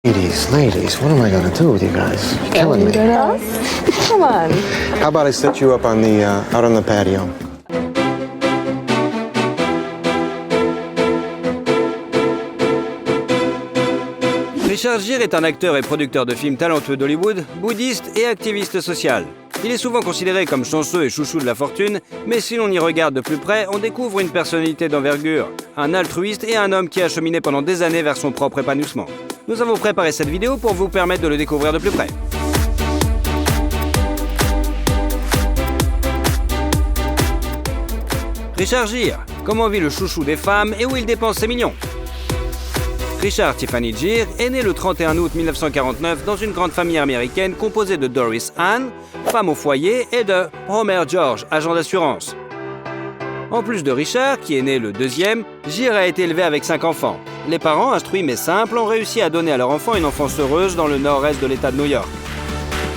Ladies, what am I gonna do with you guys? You're killing me. Come on. How about I set you up on the out on the patio? Richard Gere est un acteur et producteur de films talentueux d'Hollywood, bouddhiste et activiste social. Il est souvent considéré comme chanceux et chouchou de la fortune, mais si l'on y regarde de plus près, on découvre une personnalité d'envergure, un altruiste et un homme qui a cheminé pendant des années vers son propre épanouissement. Nous avons préparé cette vidéo pour vous permettre de le découvrir de plus près. Richard Gere, comment vit le chouchou des femmes et où il dépense ses millions? Richard Tiffany Gere est né le 31 août 1949 dans une grande famille américaine composée de Doris Ann, femme au foyer, et de Homer George, agent d'assurance. En plus de Richard, qui est né le deuxième, Gere a été élevé avec 5 enfants. Les parents, instruits mais simples, ont réussi à donner à leur enfant une enfance heureuse dans le nord-est de l'État de New York.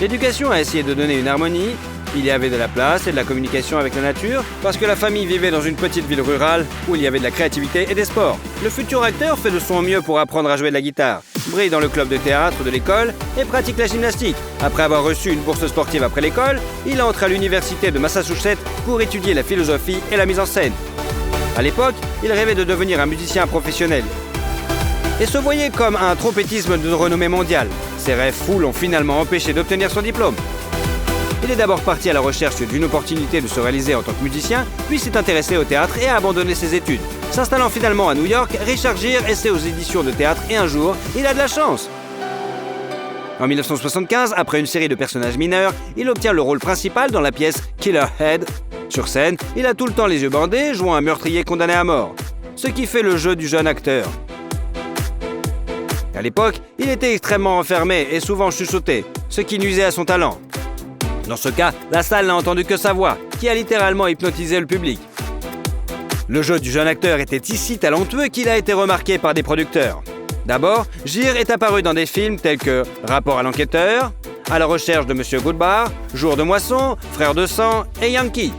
L'éducation a essayé de donner une harmonie. Il y avait de la place et de la communication avec la nature, parce que la famille vivait dans une petite ville rurale où il y avait de la créativité et des sports. Le futur acteur fait de son mieux pour apprendre à jouer de la guitare, brille dans le club de théâtre de l'école et pratique la gymnastique. Après avoir reçu une bourse sportive après l'école, il entre à l'université de Massachusetts pour étudier la philosophie et la mise en scène. À l'époque, il rêvait de devenir un musicien professionnel et se voyait comme un trompettisme de renommée mondiale. Ses rêves fous l'ont finalement empêché d'obtenir son diplôme. Il est d'abord parti à la recherche d'une opportunité de se réaliser en tant que musicien, puis s'est intéressé au théâtre et a abandonné ses études. S'installant finalement à New York, Richard Gere essaie aux éditions de théâtre et un jour, il a de la chance. En 1975, après une série de personnages mineurs, il obtient le rôle principal dans la pièce Killer Head. Sur scène, il a tout le temps les yeux bandés, jouant un meurtrier condamné à mort, ce qui fait le jeu du jeune acteur. À l'époque, il était extrêmement enfermé et souvent chuchoté, ce qui nuisait à son talent. Dans ce cas, la salle n'a entendu que sa voix, qui a littéralement hypnotisé le public. Le jeu du jeune acteur était si talentueux qu'il a été remarqué par des producteurs. D'abord, Gere est apparu dans des films tels que Rapport à l'enquêteur, À la recherche de Monsieur Goodbar, Jour de moisson, Frères de sang et Yankee.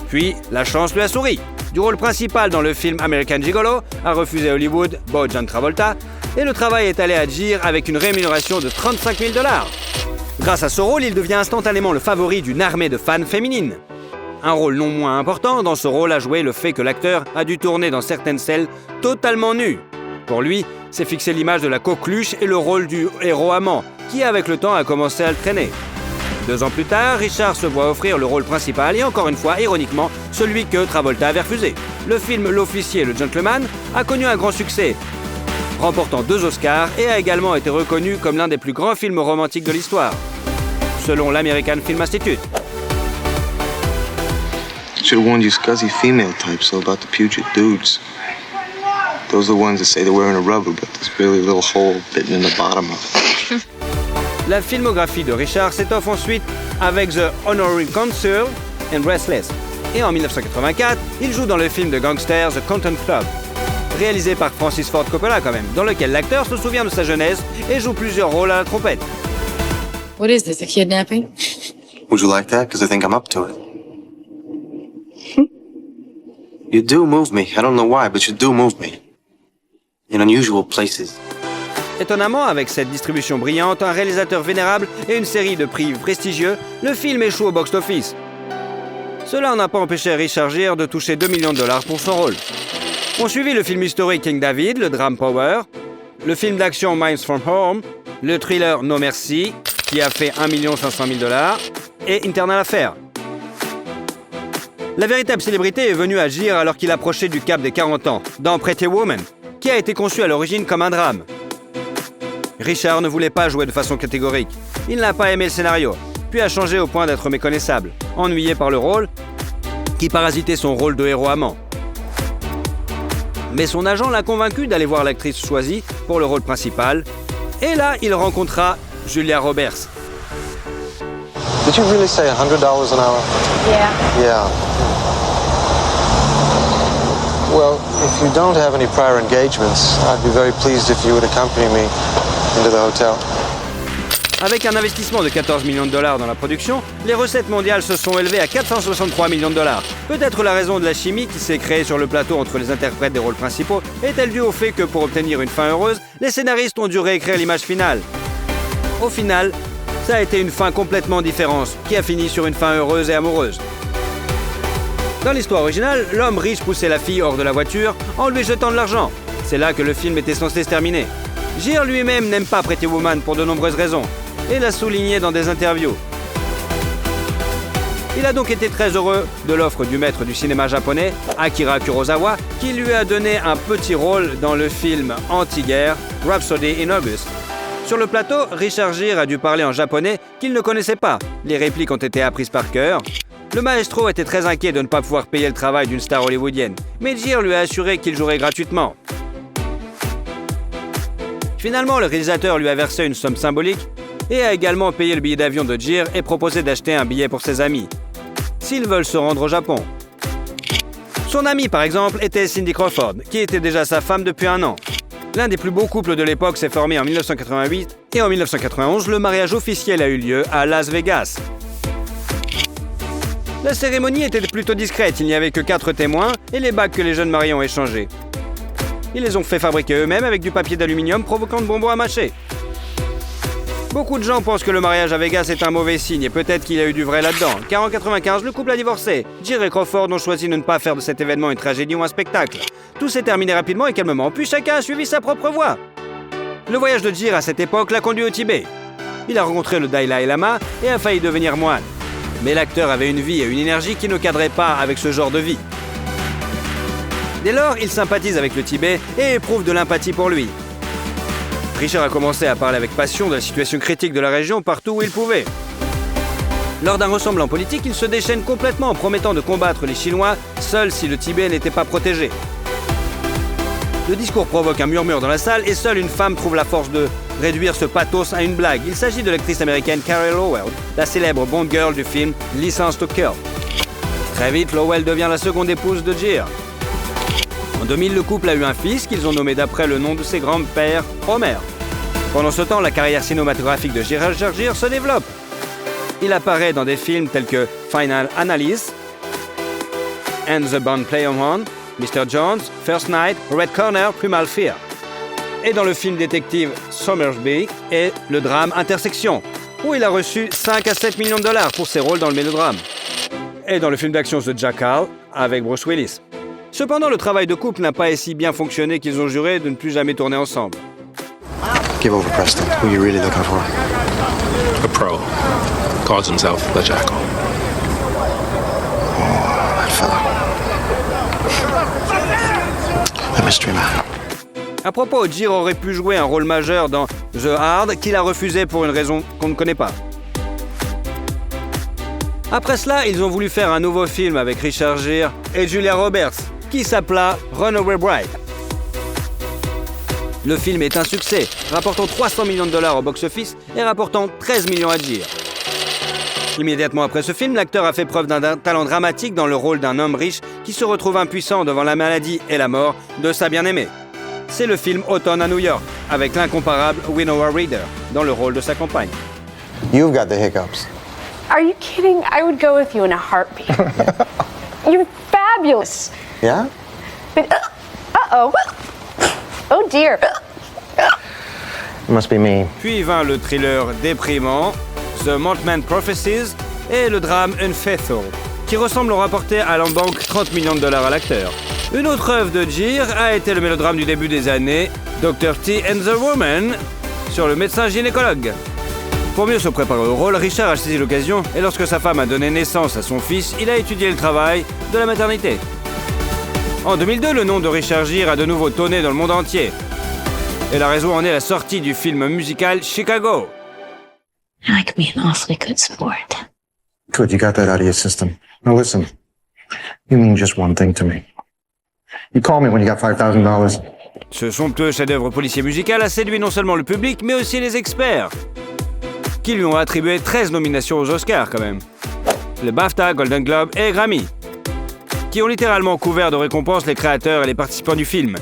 Puis, la chance lui a souri. Du rôle principal dans le film American Gigolo, a refusé Hollywood Beau John Travolta, et le travail est allé à Gere avec une rémunération de 35 000 $. Grâce à ce rôle, il devient instantanément le favori d'une armée de fans féminines. Un rôle non moins important dans ce rôle a joué le fait que l'acteur a dû tourner dans certaines scènes totalement nu. Pour lui, c'est fixé l'image de la coqueluche et le rôle du héros amant, qui avec le temps a commencé à le traîner. 2 ans plus tard, Richard se voit offrir le rôle principal et encore une fois, ironiquement, celui que Travolta avait refusé. Le film L'officier et le gentleman a connu un grand succès, remportant 2 Oscars et a également été reconnu comme l'un des plus grands films romantiques de l'histoire, selon l'American Film Institute. Should have warned you scuzzy female types so about the putrid dudes. Those are the ones that say they're wearing a rubber, but there's really a little hole bitten in the bottom of it. La filmographie de Richard s'étoffe ensuite avec The Honorary Consul and Restless. Et en 1984, il joue dans le film de gangster The Content Club, réalisé par Francis Ford Coppola quand même, dans lequel l'acteur se souvient de sa jeunesse et joue plusieurs rôles à la trompette. What is this, a kidnapping? Would you like that? Because I think I'm up to it. You do move me. I don't know why, but you do move me. In unusual places. Étonnamment, avec cette distribution brillante, un réalisateur vénérable et une série de prix prestigieux, le film échoue au box-office. Cela n'a pas empêché Richard Gere de toucher 2 millions de $ pour son rôle. On suivit le film historique King David, le drame Power, le film d'action Miles from Home, le thriller No Mercy, qui a fait 1 500 000 $ et Internal Affair. La véritable célébrité est venue à Gere alors qu'il approchait du cap des 40 ans, dans Pretty Woman, qui a été conçu à l'origine comme un drame. Richard ne voulait pas jouer de façon catégorique. Il n'a pas aimé le scénario, puis a changé au point d'être méconnaissable, ennuyé par le rôle, qui parasitait son rôle de héros amant. Mais son agent l'a convaincu d'aller voir l'actrice choisie pour le rôle principal, et là, il rencontra Julia Roberts. Did you really say $100 an hour? Yeah. Yeah. Well, if you don't have any prior engagements, I'd be very pleased if you would accompany me into the hotel. Avec un investissement de 14 millions de dollars dans la production, les recettes mondiales se sont élevées à 463 millions de dollars. Peut-être la raison de la chimie qui s'est créée sur le plateau entre les interprètes des rôles principaux est-elle due au fait que pour obtenir une fin heureuse, les scénaristes ont dû réécrire l'image finale. Au final, ça a été une fin complètement différente, qui a fini sur une fin heureuse et amoureuse. Dans l'histoire originale, l'homme riche poussait la fille hors de la voiture en lui jetant de l'argent. C'est là que le film était censé se terminer. Gere lui-même n'aime pas Pretty Woman pour de nombreuses raisons, et l'a souligné dans des interviews. Il a donc été très heureux de l'offre du maître du cinéma japonais, Akira Kurosawa, qui lui a donné un petit rôle dans le film anti-guerre Rhapsody in August. Sur le plateau, Richard Gere a dû parler en japonais qu'il ne connaissait pas. Les répliques ont été apprises par cœur. Le maestro était très inquiet de ne pas pouvoir payer le travail d'une star hollywoodienne, mais Gere lui a assuré qu'il jouerait gratuitement. Finalement, le réalisateur lui a versé une somme symbolique et a également payé le billet d'avion de Gere et proposé d'acheter un billet pour ses amis, s'ils veulent se rendre au Japon. Son amie, par exemple, était Cindy Crawford, qui était déjà sa femme depuis 1 an. L'un des plus beaux couples de l'époque s'est formé en 1988 et en 1991, le mariage officiel a eu lieu à Las Vegas. La cérémonie était plutôt discrète, il n'y avait que 4 témoins et les bagues que les jeunes mariés ont échangées. Ils les ont fait fabriquer eux-mêmes avec du papier d'aluminium provoquant de bonbons à mâcher. Beaucoup de gens pensent que le mariage à Vegas est un mauvais signe et peut-être qu'il y a eu du vrai là-dedans, car en 1995, le couple a divorcé. Gere et Crawford ont choisi de ne pas faire de cet événement une tragédie ou un spectacle. Tout s'est terminé rapidement et calmement, puis chacun a suivi sa propre voie. Le voyage de Gere à cette époque l'a conduit au Tibet. Il a rencontré le Dalai Lama et a failli devenir moine. Mais l'acteur avait une vie et une énergie qui ne cadraient pas avec ce genre de vie. Dès lors, il sympathise avec le Tibet et éprouve de l'empathie pour lui. Richard a commencé à parler avec passion de la situation critique de la région partout où il pouvait. Lors d'un rassemblement politique, il se déchaîne complètement en promettant de combattre les Chinois seuls si le Tibet n'était pas protégé. Le discours provoque un murmure dans la salle et seule une femme trouve la force de réduire ce pathos à une blague. Il s'agit de l'actrice américaine Carey Lowell, la célèbre Bond girl du film License to Kill. Très vite, Lowell devient la seconde épouse de Gere. En 2000, le couple a eu un fils qu'ils ont nommé d'après le nom de ses grands-pères, Homer. Pendant ce temps, la carrière cinématographique de Richard Gere se développe. Il apparaît dans des films tels que Final Analysis, And the Bond Play On, Mr. Jones, First Night, Red Corner, Primal Fear. Et dans le film détective Somersby et le drame Intersection, où il a reçu 5 à 7 millions de dollars pour ses rôles dans le mélodrame. Et dans le film d'action The Jackal avec Bruce Willis. Cependant, le travail de couple n'a pas si bien fonctionné qu'ils ont juré de ne plus jamais tourner ensemble. Give over, Preston. Who you really looking for? A pro. Calls himself the Jackal. That fella. The mystery man. À propos, Gere aurait pu jouer un rôle majeur dans The Hard, qu'il a refusé pour une raison qu'on ne connaît pas. Après cela, ils ont voulu faire un nouveau film avec Richard Gere et Julia Roberts, qui s'appela Runaway Bride. Le film est un succès, rapportant 300 millions de dollars au box-office et rapportant 13 millions à Gere. Immédiatement après ce film, l'acteur a fait preuve d'un talent dramatique dans le rôle d'un homme riche qui se retrouve impuissant devant la maladie et la mort de sa bien-aimée. C'est le film Automne à New York, avec l'incomparable Winona Ryder dans le rôle de sa compagne. You've got the hiccups. Are you kidding? I would go with you in a heartbeat. You're fabulous. Yeah? But, uh-oh. Oh dear. It must be me. Puis vint le thriller déprimant The Mothman Prophecies et le drame Unfaithful, qui ressemble au rapporté à la banque 30 millions de dollars à l'acteur. Une autre œuvre de Gere a été le mélodrame du début des années Dr. T and the Woman sur le médecin gynécologue. Pour mieux se préparer au rôle, Richard a saisi l'occasion et lorsque sa femme a donné naissance à son fils, il a étudié le travail de la maternité. En 2002, le nom de Richard Gere a de nouveau tonné dans le monde entier. Et la raison en est la sortie du film musical Chicago. I like being awfully good sport. Good, you got that out of your system. Now listen, you mean just one thing to me. You call me when you got $5,000. Ce somptueux chef-d'œuvre policier musical a séduit non seulement le public, mais aussi les experts, qui lui ont attribué 13 nominations aux Oscars quand même. Le BAFTA, Golden Globe et Grammy, qui ont littéralement couvert de récompenses les créateurs et les participants du film.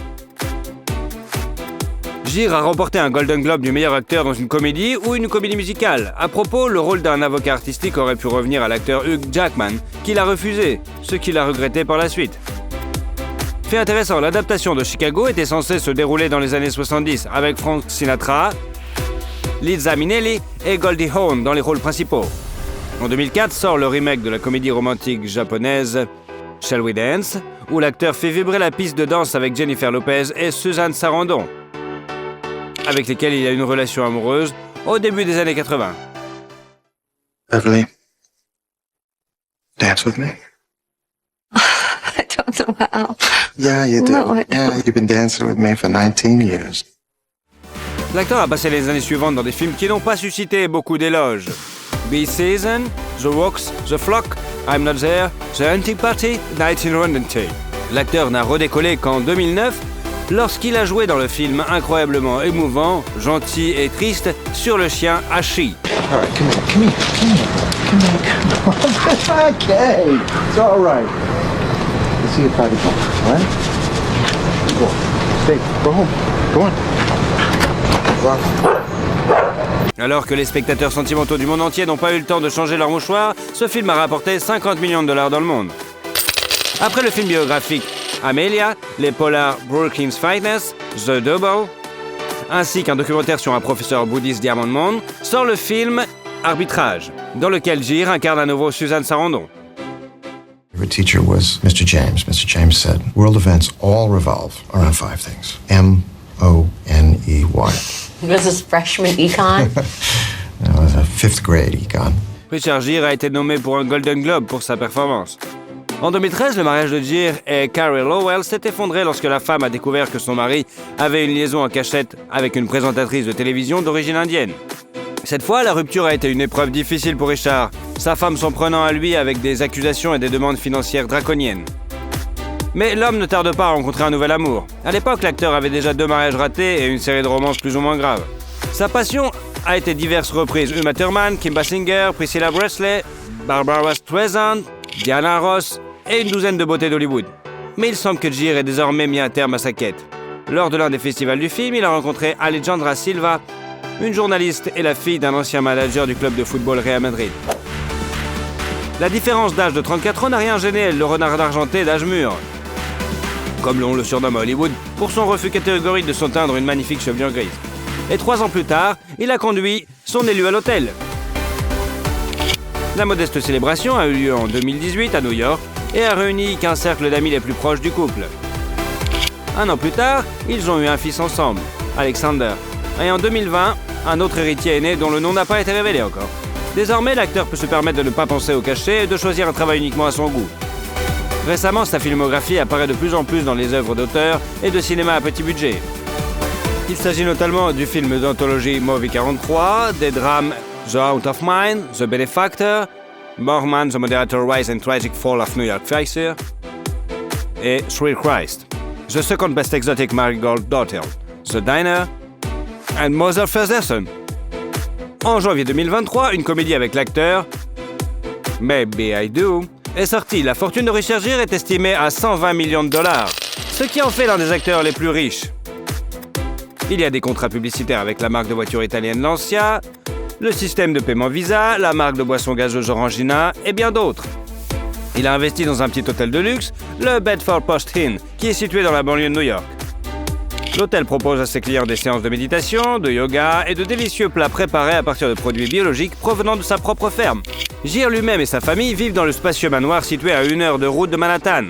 Gere a remporté un Golden Globe du meilleur acteur dans une comédie ou une comédie musicale. À propos, le rôle d'un avocat artistique aurait pu revenir à l'acteur Hugh Jackman, qui l'a refusé, ce qu'il a regretté par la suite. Fait intéressant, l'adaptation de Chicago était censée se dérouler dans les années 70 avec Frank Sinatra, Liza Minnelli et Goldie Hawn dans les rôles principaux. En 2004 sort le remake de la comédie romantique japonaise Shall We Dance, où l'acteur fait vibrer la piste de danse avec Jennifer Lopez et Suzanne Sarandon, avec lesquels il a une relation amoureuse au début des années 80. Beverly, dance with me? I don't know how. Yeah, you do. No, I Yeah, you've been dancing with me for 19 years. L'acteur a passé les années suivantes dans des films qui n'ont pas suscité beaucoup d'éloges. Be Season, The Walks, The Flock, I'm Not There, The Hunting Party, 1920. L'acteur n'a redécollé qu'en 2009, lorsqu'il a joué dans le film incroyablement émouvant, gentil et triste sur le chien Hachi. All right, come on. Okay, it's all right. Let's see your private home, all right? Go. Stay. Go home. Go on. Alors que les spectateurs sentimentaux du monde entier n'ont pas eu le temps de changer leur mouchoir, ce film a rapporté 50 millions de dollars dans le monde. Après le film biographique Amelia, les polars Brooklyn's Finest, The Double, ainsi qu'un documentaire sur un professeur bouddhiste Diamond Monde, sort le film Arbitrage, dans lequel Gere incarne à nouveau Suzanne Sarandon. Favorite teacher was Mr. James. Mr. James said, world events all revolve around 5 things. M-O-N-E-Y. Was this freshman econ? That was a 5th grade econ. Richard Gere a été nommé pour un Golden Globe pour sa performance. En 2013, le mariage de Gere et Carey Lowell s'est effondré lorsque la femme a découvert que son mari avait une liaison en cachette avec une présentatrice de télévision d'origine indienne. Cette fois, la rupture a été une épreuve difficile pour Richard, sa femme s'en prenant à lui avec des accusations et des demandes financières draconiennes. Mais l'homme ne tarde pas à rencontrer un nouvel amour. À l'époque, l'acteur avait déjà 2 mariages ratés et une série de romances plus ou moins graves. Sa passion a été diverses reprises. Uma Thurman, Kim Basinger, Priscilla Presley, Barbara Streisand, Diana Ross et une douzaine de beautés d'Hollywood. Mais il semble que Gere ait désormais mis un terme à sa quête. Lors de l'un des festivals du film, il a rencontré Alejandra Silva, une journaliste et la fille d'un ancien manager du club de football Real Madrid. La différence d'âge de 34 ans n'a rien gêné le renard argenté d'âge mûr, comme l'on le surnomme à Hollywood, pour son refus catégorique de se teindre une magnifique chevelure grise. Et 3 ans plus tard, il a conduit son élu à l'hôtel. La modeste célébration a eu lieu en 2018 à New York et a réuni qu'un cercle d'amis les plus proches du couple. 1 an plus tard, ils ont eu un fils ensemble, Alexander. Et en 2020, un autre héritier est né dont le nom n'a pas été révélé encore. Désormais, l'acteur peut se permettre de ne pas penser au cachet et de choisir un travail uniquement à son goût. Récemment, sa filmographie apparaît de plus en plus dans les œuvres d'auteur et de cinéma à petit budget. Il s'agit notamment du film d'anthologie Movie 43, des drames The Out of Mind, The Benefactor, Borman, The Moderator Rise and Tragic Fall of New York Phaser et Thrill Christ, The Second Best Exotic Marigold Daughter, The Diner and Mother Ferguson. En janvier 2023, une comédie avec l'acteur Maybe I Do est sortie. La fortune de Richard Gere est estimée à 120 millions de dollars, ce qui en fait l'un des acteurs les plus riches. Il y a des contrats publicitaires avec la marque de voiture italienne Lancia, le système de paiement Visa, la marque de boissons gazeuses Orangina et bien d'autres. Il a investi dans un petit hôtel de luxe, le Bedford Post Inn, qui est situé dans la banlieue de New York. L'hôtel propose à ses clients des séances de méditation, de yoga et de délicieux plats préparés à partir de produits biologiques provenant de sa propre ferme. Gere lui-même et sa famille vivent dans le spacieux manoir situé à 1 heure de route de Manhattan.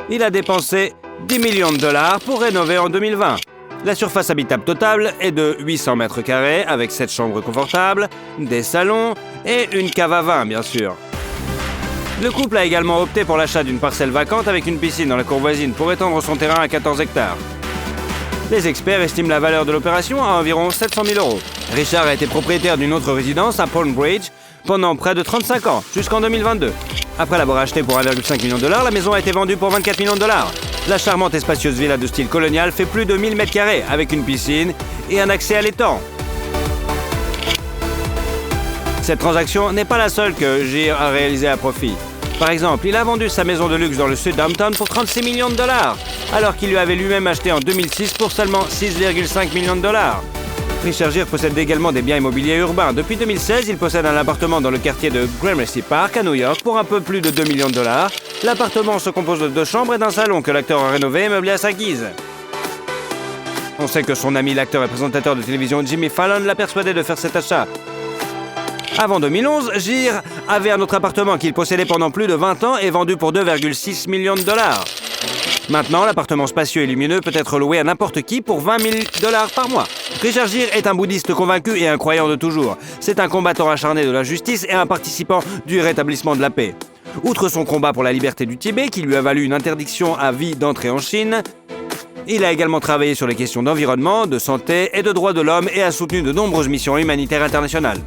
Il a dépensé 10 millions de dollars pour rénover en 2020. La surface habitable totale est de 800 mètres carrés avec 7 chambres confortables, des salons et une cave à vin, bien sûr. Le couple a également opté pour l'achat d'une parcelle vacante avec une piscine dans la cour voisine pour étendre son terrain à 14 hectares. Les experts estiment la valeur de l'opération à environ 700 000 €. Richard a été propriétaire d'une autre résidence à Palm Bridge pendant près de 35 ans, jusqu'en 2022. Après l'avoir achetée pour 1,5 million de dollars, la maison a été vendue pour 24 millions de dollars. La charmante et spacieuse villa de style colonial fait plus de 1000 mètres carrés avec une piscine et un accès à l'étang. Cette transaction n'est pas la seule que Gere a réalisée à profit. Par exemple, il a vendu sa maison de luxe dans le sud d'Hampton pour 36 millions de dollars. alors qu'il lui avait lui-même acheté en 2006 pour seulement 6,5 millions de dollars. Richard Gere possède également des biens immobiliers urbains. Depuis 2016, il possède un appartement dans le quartier de Gramercy Park à New York pour un peu plus de 2 millions de dollars. L'appartement se compose de 2 chambres et d'un salon que l'acteur a rénové et meublé à sa guise. On sait que son ami l'acteur et présentateur de télévision Jimmy Fallon l'a persuadé de faire cet achat. Avant 2011, Gere avait un autre appartement qu'il possédait pendant plus de 20 ans et vendu pour 2,6 millions de dollars. Maintenant, l'appartement spacieux et lumineux peut être loué à n'importe qui pour 20 000 dollars par mois. Richard Gere est un bouddhiste convaincu et un croyant de toujours. C'est un combattant acharné de la justice et un participant du rétablissement de la paix. Outre son combat pour la liberté du Tibet, qui lui a valu une interdiction à vie d'entrer en Chine, il a également travaillé sur les questions d'environnement, de santé et de droits de l'homme et a soutenu de nombreuses missions humanitaires internationales.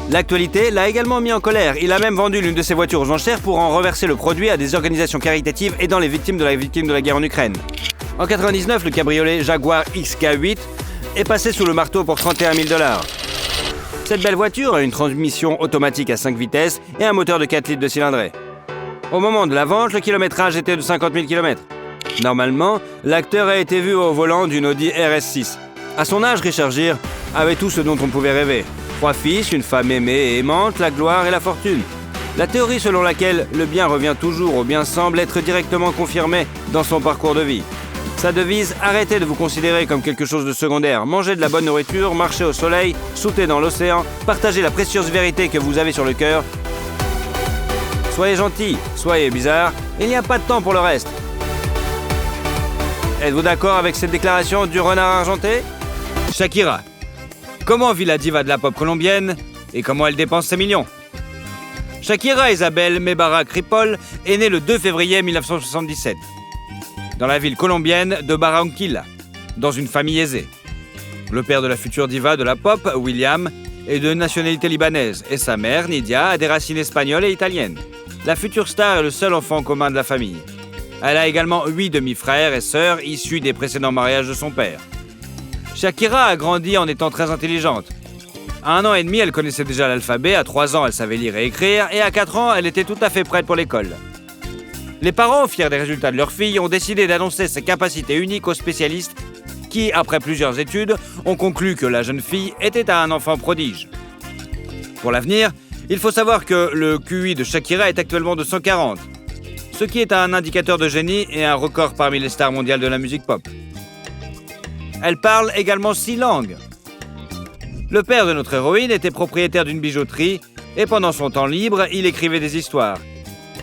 L'actualité l'a également mis en colère. Il a même vendu l'une de ses voitures aux enchères pour en reverser le produit à des organisations caritatives aidant les victimes de la guerre en Ukraine. En 1999, le cabriolet Jaguar XK8 est passé sous le marteau pour 31 000 dollars. Cette belle voiture a une transmission automatique à 5 vitesses et un moteur de 4 litres de cylindrée. Au moment de la vente, le kilométrage était de 50 000 km. Normalement, l'acteur a été vu au volant d'une Audi RS6. À son âge, Richard Gere avait tout ce dont on pouvait rêver. 3 fils, une femme aimée et aimante, la gloire et la fortune. La théorie selon laquelle le bien revient toujours au bien semble être directement confirmée dans son parcours de vie. Sa devise, arrêtez de vous considérer comme quelque chose de secondaire, mangez de la bonne nourriture, marchez au soleil, sautez dans l'océan, partagez la précieuse vérité que vous avez sur le cœur. Soyez gentil, soyez bizarre, il n'y a pas de temps pour le reste. Êtes-vous d'accord avec cette déclaration du renard argenté? Shakira. Comment vit la diva de la pop colombienne et comment elle dépense ses millions? Shakira Isabel Mebarak Ripoll est née le 2 février 1977 dans la ville colombienne de Barranquilla, dans une famille aisée. Le père de la future diva de la pop, William, est de nationalité libanaise et sa mère, Nidia, a des racines espagnoles et italiennes. La future star est le seul enfant commun de la famille. Elle a également 8 demi-frères et sœurs issus des précédents mariages de son père. Shakira a grandi en étant très intelligente. À 1 an et demi, elle connaissait déjà l'alphabet, à 3 ans, elle savait lire et écrire, et à 4 ans, elle était tout à fait prête pour l'école. Les parents, fiers des résultats de leur fille, ont décidé d'annoncer ses capacités uniques aux spécialistes qui, après plusieurs études, ont conclu que la jeune fille était un enfant prodige. Pour l'avenir, il faut savoir que le QI de Shakira est actuellement de 140, ce qui est un indicateur de génie et un record parmi les stars mondiales de la musique pop. Elle parle également 6 langues. Le père de notre héroïne était propriétaire d'une bijouterie et pendant son temps libre, il écrivait des histoires.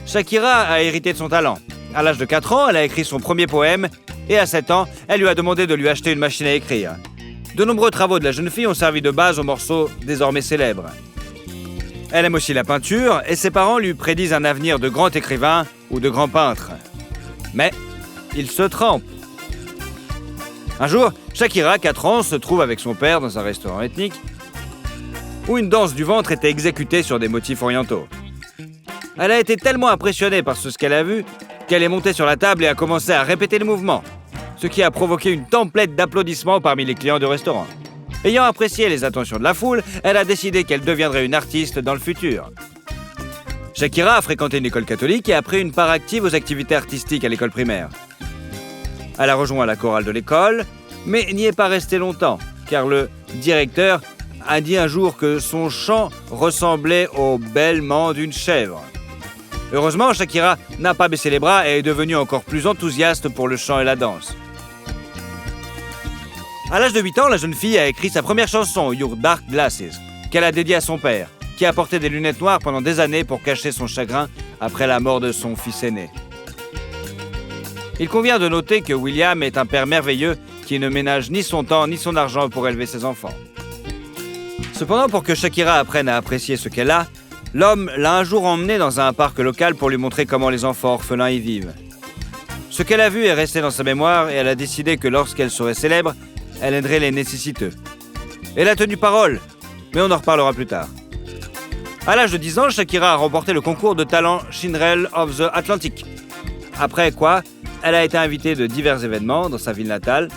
Shakira a hérité de son talent. À l'âge de 4 ans, elle a écrit son premier poème et à 7 ans, elle lui a demandé de lui acheter une machine à écrire. De nombreux travaux de la jeune fille ont servi de base aux morceaux désormais célèbres. Elle aime aussi la peinture et ses parents lui prédisent un avenir de grand écrivain ou de grand peintre. Mais il se trompe. Un jour, Shakira, 4 ans, se trouve avec son père dans un restaurant ethnique où une danse du ventre était exécutée sur des motifs orientaux. Elle a été tellement impressionnée par ce qu'elle a vu qu'elle est montée sur la table et a commencé à répéter le mouvement, ce qui a provoqué une tempête d'applaudissements parmi les clients du restaurant. Ayant apprécié les attentions de la foule, elle a décidé qu'elle deviendrait une artiste dans le futur. Shakira a fréquenté une école catholique et a pris une part active aux activités artistiques à l'école primaire. Elle a rejoint la chorale de l'école, mais n'y est pas restée longtemps, car le directeur a dit un jour que son chant ressemblait au bêlement d'une chèvre. Heureusement, Shakira n'a pas baissé les bras et est devenue encore plus enthousiaste pour le chant et la danse. À l'âge de 8 ans, la jeune fille a écrit sa première chanson, Your Dark Glasses, qu'elle a dédiée à son père, qui a porté des lunettes noires pendant des années pour cacher son chagrin après la mort de son fils aîné. Il convient de noter que William est un père merveilleux qui ne ménage ni son temps ni son argent pour élever ses enfants. Cependant, pour que Shakira apprenne à apprécier ce qu'elle a, l'homme l'a un jour emmenée dans un parc local pour lui montrer comment les enfants orphelins y vivent. Ce qu'elle a vu est resté dans sa mémoire et elle a décidé que lorsqu'elle serait célèbre, elle aiderait les nécessiteux. Elle a tenu parole, mais on en reparlera plus tard. À l'âge de 10 ans, Shakira a remporté le concours de talent Cinderella of the Atlantic. Après quoi, elle a été invitée de divers événements dans sa ville natale,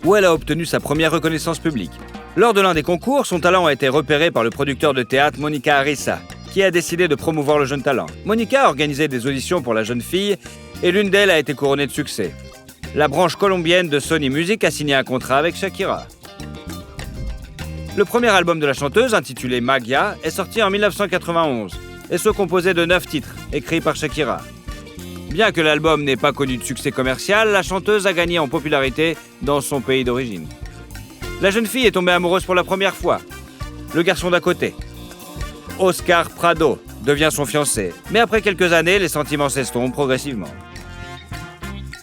où elle a obtenu sa première reconnaissance publique. Lors de l'un des concours, son talent a été repéré par le producteur de théâtre Monica Arisa, qui a décidé de promouvoir le jeune talent. Monica a organisé des auditions pour la jeune fille et l'une d'elles a été couronnée de succès. La branche colombienne de Sony Music a signé un contrat avec Shakira. Le premier album de la chanteuse, intitulé Magia, est sorti en 1991 et se composait de 9 titres, écrits par Shakira. Bien que l'album n'ait pas connu de succès commercial, la chanteuse a gagné en popularité dans son pays d'origine. La jeune fille est tombée amoureuse pour la première fois. Le garçon d'à côté, Oscar Prado, devient son fiancé. Mais après quelques années, les sentiments s'estompent progressivement.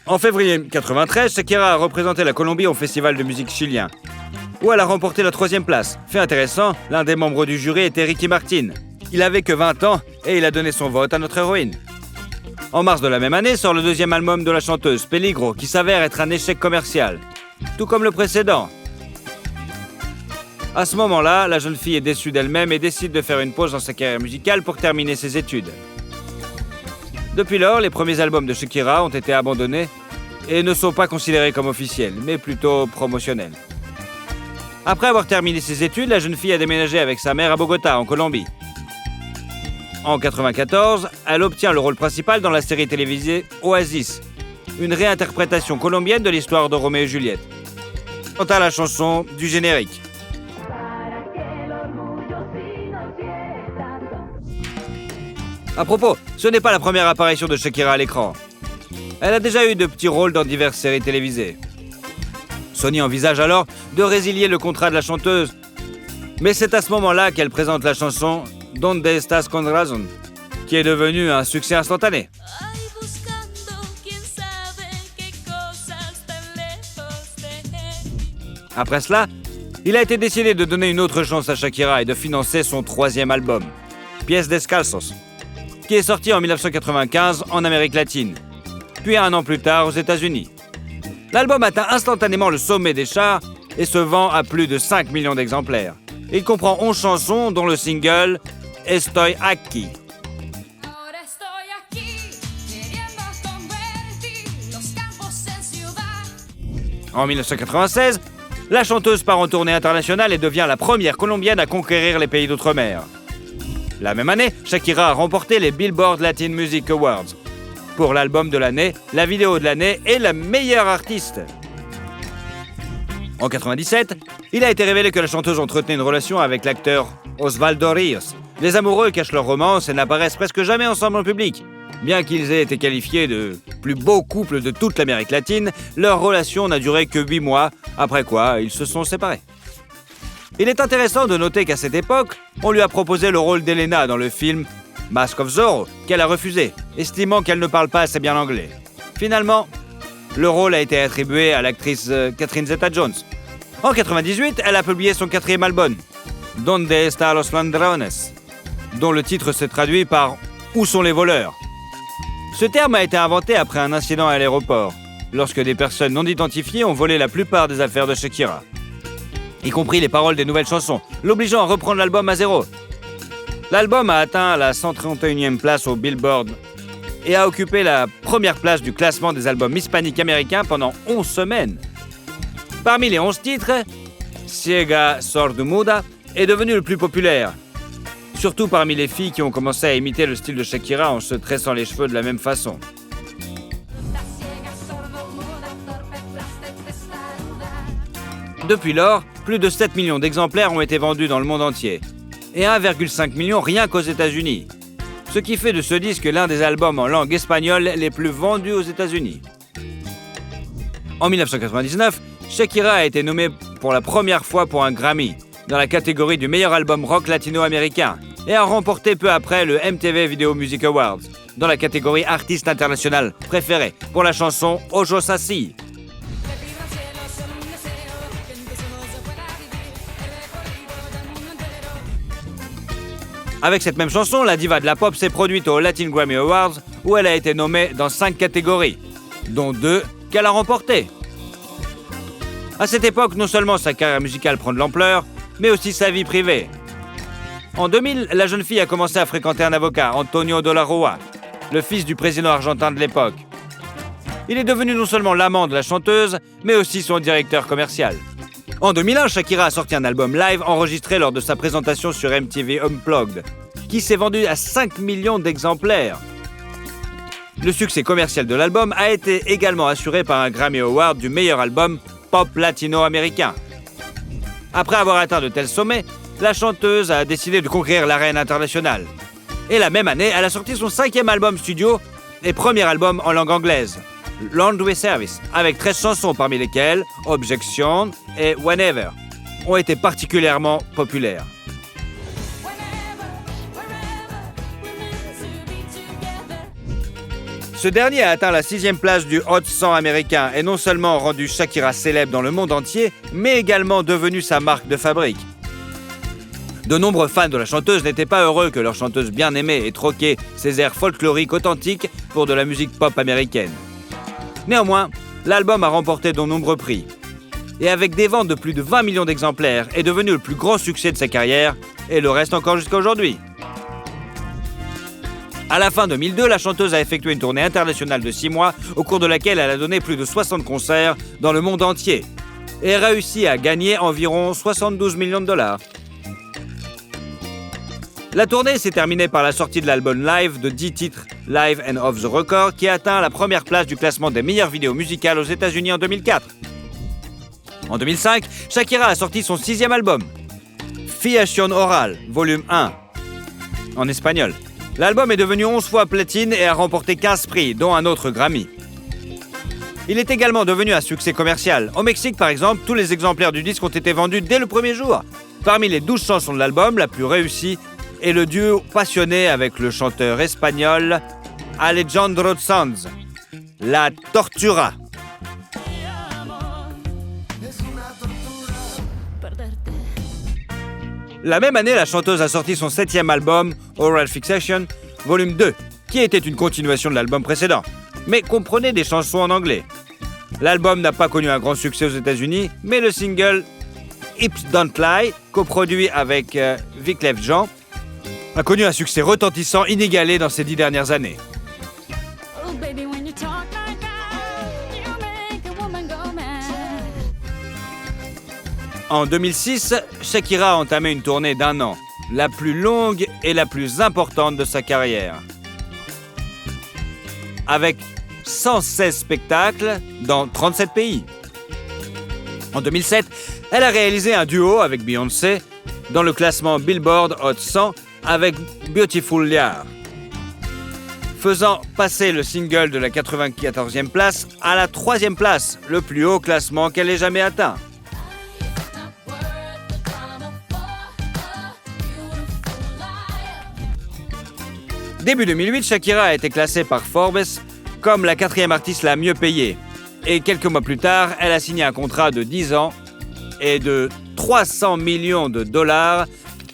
En février 1993, Shakira a représenté la Colombie au Festival de musique chilien, où elle a remporté la 3e place. Fait intéressant, l'un des membres du jury était Ricky Martin. Il avait que 20 ans et il a donné son vote à notre héroïne. En mars de la même année sort le 2e album de la chanteuse, Peligro, qui s'avère être un échec commercial, tout comme le précédent. À ce moment-là, la jeune fille est déçue d'elle-même et décide de faire une pause dans sa carrière musicale pour terminer ses études. Depuis lors, les premiers albums de Shakira ont été abandonnés et ne sont pas considérés comme officiels, mais plutôt promotionnels. Après avoir terminé ses études, la jeune fille a déménagé avec sa mère à Bogota, en Colombie. En 1994, elle obtient le rôle principal dans la série télévisée Oasis, une réinterprétation colombienne de l'histoire de Roméo et Juliette. Quant à la chanson du générique. À propos, ce n'est pas la première apparition de Shakira à l'écran. Elle a déjà eu de petits rôles dans diverses séries télévisées. Sony envisage alors de résilier le contrat de la chanteuse. Mais c'est à ce moment-là qu'elle présente la chanson Donde estás con razón, qui est devenue un succès instantané. Après cela, il a été décidé de donner une autre chance à Shakira et de financer son 3e album, Pies Descalzos, qui est sorti en 1995 en Amérique latine, puis un an plus tard aux États-Unis. L'album atteint instantanément le sommet des charts et se vend à plus de 5 millions d'exemplaires. Il comprend 11 chansons, dont le single Estoy aquí. En 1996, la chanteuse part en tournée internationale et devient la première colombienne à conquérir les pays d'outre-mer. La même année, Shakira a remporté les Billboard Latin Music Awards pour l'album de l'année, la vidéo de l'année et la meilleure artiste. En 1997, il a été révélé que la chanteuse entretenait une relation avec l'acteur Osvaldo Ríos. Les amoureux cachent leur romance et n'apparaissent presque jamais ensemble en public. Bien qu'ils aient été qualifiés de plus beaux couples de toute l'Amérique latine, leur relation n'a duré que 8 mois, après quoi ils se sont séparés. Il est intéressant de noter qu'à cette époque, on lui a proposé le rôle d'Elena dans le film Mask of Zorro, qu'elle a refusé, estimant qu'elle ne parle pas assez bien l'anglais. Finalement, le rôle a été attribué à l'actrice Catherine Zeta-Jones. En 1998, elle a publié son 4e album, Donde están los ladrones, dont le titre se traduit par « Où sont les voleurs ?». Ce terme a été inventé après un incident à l'aéroport, lorsque des personnes non identifiées ont volé la plupart des affaires de Shakira, y compris les paroles des nouvelles chansons, l'obligeant à reprendre l'album à zéro. L'album a atteint la 131e place au Billboard et a occupé la première place du classement des albums hispaniques américains pendant 11 semaines. Parmi les 11 titres, Ciega Sordomuda est devenu le plus populaire, surtout parmi les filles qui ont commencé à imiter le style de Shakira en se tressant les cheveux de la même façon. Depuis lors, plus de 7 millions d'exemplaires ont été vendus dans le monde entier, et 1,5 million rien qu'aux États-Unis, ce qui fait de ce disque l'un des albums en langue espagnole les plus vendus aux États-Unis. En 1999, Shakira a été nommée pour la première fois pour un Grammy, dans la catégorie du meilleur album rock latino-américain, et a remporté peu après le MTV Video Music Awards, dans la catégorie artiste international préféré, pour la chanson Ojos Así. Avec cette même chanson, la diva de la pop s'est produite aux Latin Grammy Awards, où elle a été nommée dans 5 catégories, dont 2 qu'elle a remportées. À cette époque, non seulement sa carrière musicale prend de l'ampleur, mais aussi sa vie privée. En 2000, la jeune fille a commencé à fréquenter un avocat, Antonio de la Rúa, le fils du président argentin de l'époque. Il est devenu non seulement l'amant de la chanteuse, mais aussi son directeur commercial. En 2001, Shakira a sorti un album live enregistré lors de sa présentation sur MTV Unplugged, qui s'est vendu à 5 millions d'exemplaires. Le succès commercial de l'album a été également assuré par un Grammy Award du meilleur album pop latino-américain. Après avoir atteint de tels sommets, la chanteuse a décidé de conquérir l'arène internationale. Et la même année, elle a sorti son 5e album studio et premier album en langue anglaise, Laundry Service, avec 13 chansons parmi lesquelles Objection et Whenever ont été particulièrement populaires. Ce dernier a atteint la 6e place du Hot 100 américain et non seulement rendu Shakira célèbre dans le monde entier, mais également devenu sa marque de fabrique. De nombreux fans de la chanteuse n'étaient pas heureux que leur chanteuse bien-aimée ait troqué ses airs folkloriques authentiques pour de la musique pop américaine. Néanmoins, l'album a remporté de nombreux prix. Et avec des ventes de plus de 20 millions d'exemplaires, est devenu le plus grand succès de sa carrière, et le reste encore jusqu'à aujourd'hui. À la fin 2002, la chanteuse a effectué une tournée internationale de 6 mois, au cours de laquelle elle a donné plus de 60 concerts dans le monde entier, et a réussi à gagner environ 72 millions de dollars. La tournée s'est terminée par la sortie de l'album live de 10 titres Live and Off the Record qui a atteint la première place du classement des meilleures vidéos musicales aux États-Unis en 2004. En 2005, Shakira a sorti son 6e album, Fiación Oral, volume 1, en espagnol. L'album est devenu 11 fois platine et a remporté 15 prix, dont un autre Grammy. Il est également devenu un succès commercial. Au Mexique, par exemple, tous les exemplaires du disque ont été vendus dès le premier jour. Parmi les 12 chansons de l'album, la plus réussie est le duo passionné avec le chanteur espagnol Alejandro Sanz, La Tortura. La même année, la chanteuse a sorti son 7e album, Oral Fixation, volume 2, qui était une continuation de l'album précédent, mais comprenait des chansons en anglais. L'album n'a pas connu un grand succès aux États-Unis, mais le single Hips Don't Lie, coproduit avec Wyclef Jean, a connu un succès retentissant inégalé dans ces 10 dernières années. En 2006, Shakira a entamé une tournée d'1 an, la plus longue et la plus importante de sa carrière. Avec 116 spectacles dans 37 pays. En 2007, elle a réalisé un duo avec Beyoncé dans le classement Billboard Hot 100 avec Beautiful Liar, faisant passer le single de la 94e place à la 3e place, le plus haut classement qu'elle ait jamais atteint. Début 2008, Shakira a été classée par Forbes comme la 4e artiste la mieux payée. Et quelques mois plus tard, elle a signé un contrat de 10 ans et de 300 millions de dollars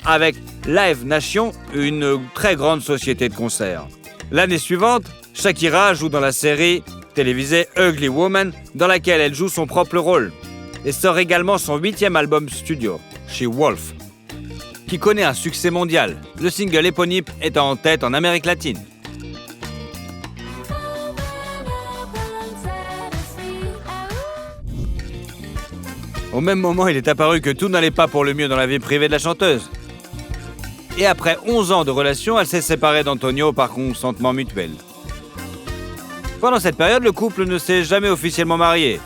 avec Live Nation, une très grande société de concerts. L'année suivante, Shakira joue dans la série télévisée Ugly Woman, dans laquelle elle joue son propre rôle, et sort également son 8e album studio, She Wolf, qui connaît un succès mondial, le single éponyme étant en tête en Amérique latine. Au même moment, il est apparu que tout n'allait pas pour le mieux dans la vie privée de la chanteuse. Et après 11 ans de relation, elle s'est séparée d'Antonio par consentement mutuel. Pendant cette période, le couple ne s'est jamais officiellement marié.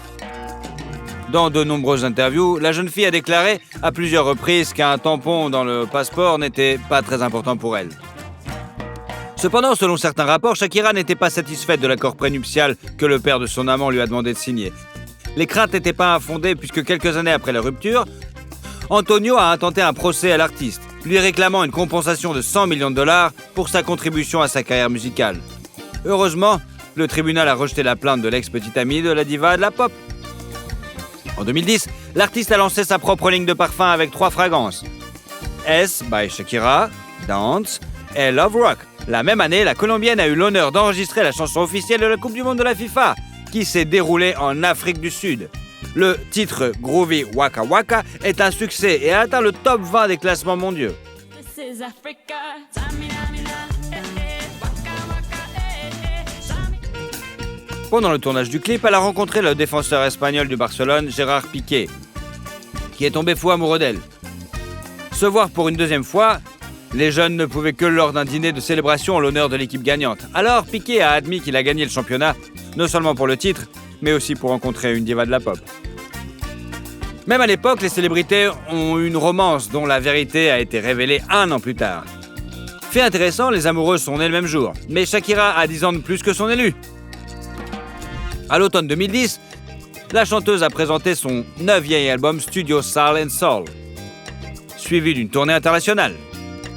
Dans de nombreuses interviews, la jeune fille a déclaré à plusieurs reprises qu'un tampon dans le passeport n'était pas très important pour elle. Cependant, selon certains rapports, Shakira n'était pas satisfaite de l'accord prénuptial que le père de son amant lui a demandé de signer. Les craintes n'étaient pas infondées puisque quelques années après la rupture, Antonio a intenté un procès à l'artiste, lui réclamant une compensation de 100 millions de dollars pour sa contribution à sa carrière musicale. Heureusement, le tribunal a rejeté la plainte de l'ex-petite amie de la diva de la pop. En 2010, l'artiste a lancé sa propre ligne de parfum avec 3 fragrances. S by Shakira, Dance et Love Rock. La même année, la Colombienne a eu l'honneur d'enregistrer la chanson officielle de la Coupe du Monde de la FIFA, qui s'est déroulée en Afrique du Sud. Le titre Groovy Waka Waka est un succès et a atteint le top 20 des classements mondiaux. Pendant le tournage du clip, elle a rencontré le défenseur espagnol du Barcelone, Gérard Piqué, qui est tombé fou amoureux d'elle. Se voir pour une deuxième fois Les jeunes ne pouvaient que lors d'un dîner de célébration en l'honneur de l'équipe gagnante. Alors Piqué a admis qu'il a gagné le championnat, non seulement pour le titre, mais aussi pour rencontrer une diva de la pop. Même à l'époque, les célébrités ont une romance dont la vérité a été révélée 1 an plus tard. Fait intéressant, les amoureux sont nés le même jour, mais Shakira a 10 ans de plus que son élu. À l'automne 2010, la chanteuse a présenté son 9e album Studio Soul and Soul, suivi d'une tournée internationale.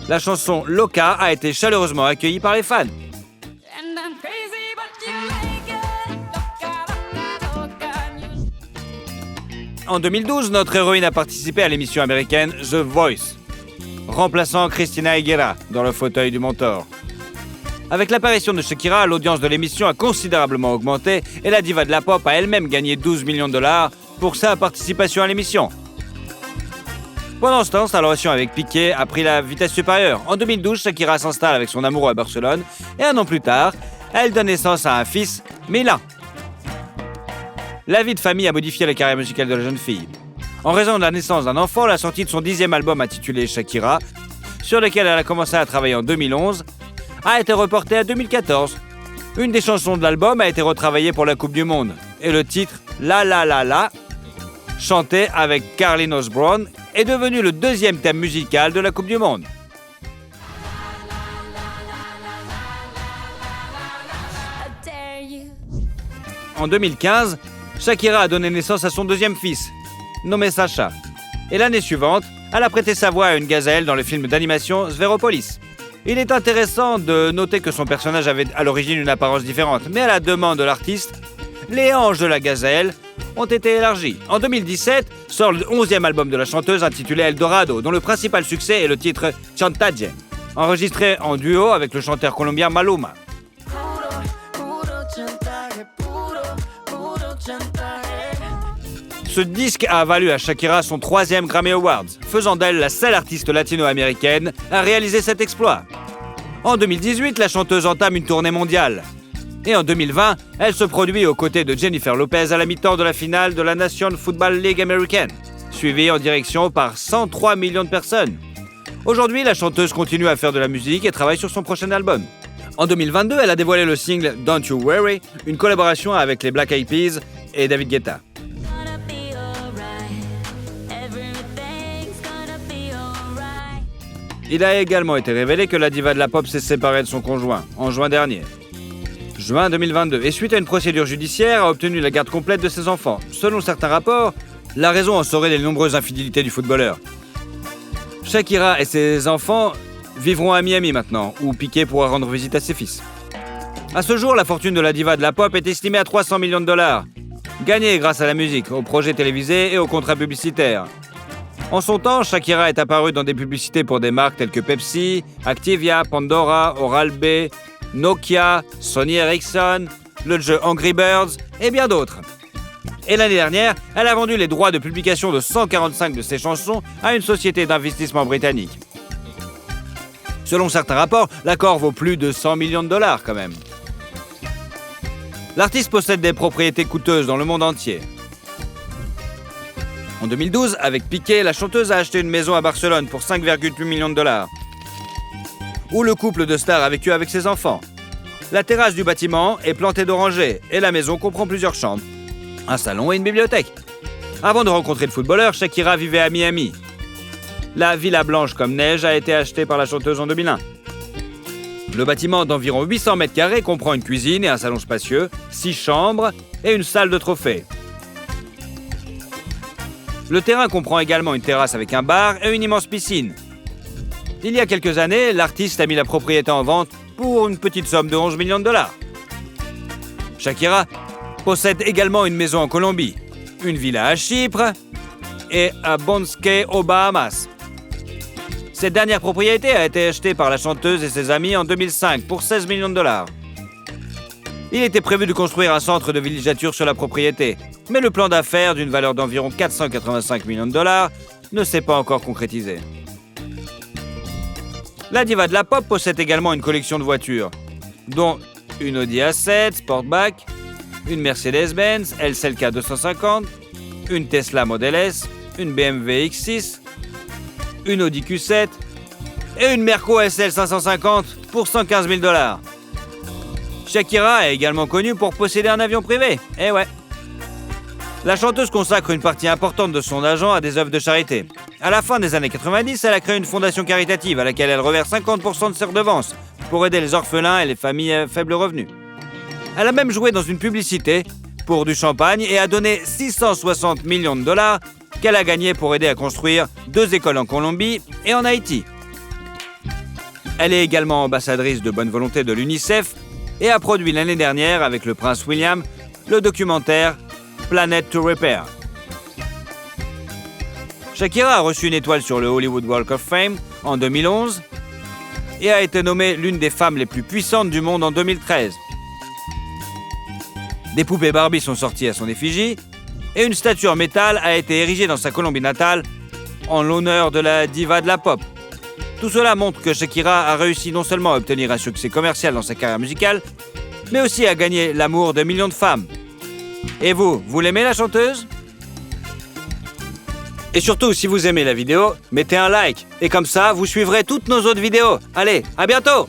La chanson Loca a été chaleureusement accueillie par les fans. En 2012, notre héroïne a participé à l'émission américaine The Voice, remplaçant Christina Aguilera dans le fauteuil du mentor. Avec l'apparition de Shakira, l'audience de l'émission a considérablement augmenté et la diva de la pop a elle-même gagné 12 millions de dollars pour sa participation à l'émission. Pendant ce temps, sa relation avec Piqué a pris la vitesse supérieure. En 2012, Shakira s'installe avec son amoureux à Barcelone et 1 an plus tard, elle donne naissance à un fils, Milan. La vie de famille a modifié la carrière musicale de la jeune fille. En raison de la naissance d'un enfant, la sortie de son 10e album intitulé Shakira, sur lequel elle a commencé à travailler en 2011, a été reportée à 2014. Une des chansons de l'album a été retravaillée pour la Coupe du Monde. Et le titre La La La La, chanté avec Carlinhos Brown, est devenu le 2e thème musical de la Coupe du Monde. En 2015, Shakira a donné naissance à son 2e fils, nommé Sacha. Et l'année suivante, elle a prêté sa voix à une gazelle dans le film d'animation Zveropolis. Il est intéressant de noter que son personnage avait à l'origine une apparence différente, mais à la demande de l'artiste, les hanches de la gazelle ont été élargies. En 2017, sort le 11e album de la chanteuse intitulé Eldorado, dont le principal succès est le titre Chantaje, enregistré en duo avec le chanteur colombien Maluma. Ce disque a valu à Shakira son 3e Grammy Awards, faisant d'elle la seule artiste latino-américaine à réaliser cet exploit. En 2018, la chanteuse entame une tournée mondiale. Et en 2020, elle se produit aux côtés de Jennifer Lopez à la mi-temps de la finale de la National Football League américaine, suivie en direction par 103 millions de personnes. Aujourd'hui, la chanteuse continue à faire de la musique et travaille sur son prochain album. En 2022, elle a dévoilé le single Don't You Worry, une collaboration avec les Black Eyed Peas et David Guetta. Il a également été révélé que la diva de la pop s'est séparée de son conjoint, en juin dernier. Juin 2022, et suite à une procédure judiciaire, a obtenu la garde complète de ses enfants. Selon certains rapports, la raison en serait les nombreuses infidélités du footballeur. Shakira et ses enfants vivront à Miami maintenant, où Piqué pourra rendre visite à ses fils. À ce jour, la fortune de la diva de la pop est estimée à 300 millions de dollars, gagnée grâce à la musique, aux projets télévisés et aux contrats publicitaires. En son temps, Shakira est apparue dans des publicités pour des marques telles que Pepsi, Activia, Pandora, Oral-B, Nokia, Sony Ericsson, le jeu Angry Birds et bien d'autres. Et l'année dernière, elle a vendu les droits de publication de 145 de ses chansons à une société d'investissement britannique. Selon certains rapports, l'accord vaut plus de 100 millions de dollars quand même. L'artiste possède des propriétés coûteuses dans le monde entier. En 2012, avec Piqué, la chanteuse a acheté une maison à Barcelone pour 5,8 millions de dollars, où le couple de stars a vécu avec ses enfants. La terrasse du bâtiment est plantée d'orangers et la maison comprend plusieurs chambres, un salon et une bibliothèque. Avant de rencontrer le footballeur, Shakira vivait à Miami. La villa blanche comme neige a été achetée par la chanteuse en 2001. Le bâtiment d'environ 800 mètres carrés comprend une cuisine et un salon spacieux, 6 chambres et une salle de trophées. Le terrain comprend également une terrasse avec un bar et une immense piscine. Il y a quelques années, l'artiste a mis la propriété en vente pour une petite somme de 11 millions de dollars. Shakira possède également une maison en Colombie, une villa à Chypre et à Bonske aux Bahamas. Cette dernière propriété a été achetée par la chanteuse et ses amis en 2005 pour 16 millions de dollars. Il était prévu de construire un centre de villégiature sur la propriété, mais le plan d'affaires d'une valeur d'environ 485 millions de dollars ne s'est pas encore concrétisé. La diva de la pop possède également une collection de voitures, dont une Audi A7 Sportback, une Mercedes-Benz LCLK 250, une Tesla Model S, une BMW X6, une Audi Q7, et une Merco SL 550 pour 115 000 $. Shakira est également connue pour posséder un avion privé. Eh ouais. La chanteuse consacre une partie importante de son argent à des œuvres de charité. À la fin des années 90, elle a créé une fondation caritative à laquelle elle reverse 50% de ses redevances pour aider les orphelins et les familles à faible revenu. Elle a même joué dans une publicité pour du champagne et a donné 660 millions de $, qu'elle a gagné pour aider à construire 2 écoles en Colombie et en Haïti. Elle est également ambassadrice de bonne volonté de l'UNICEF et a produit l'année dernière avec le prince William le documentaire Planet to Repair. Shakira a reçu une étoile sur le Hollywood Walk of Fame en 2011 et a été nommée l'une des femmes les plus puissantes du monde en 2013. Des poupées Barbie sont sorties à son effigie et une statue en métal a été érigée dans sa Colombie natale en l'honneur de la diva de la pop. Tout cela montre que Shakira a réussi non seulement à obtenir un succès commercial dans sa carrière musicale, mais aussi à gagner l'amour de millions de femmes. Et vous l'aimez la chanteuse ? Et surtout, si vous aimez la vidéo, mettez un like. Et comme ça, vous suivrez toutes nos autres vidéos. Allez, à bientôt !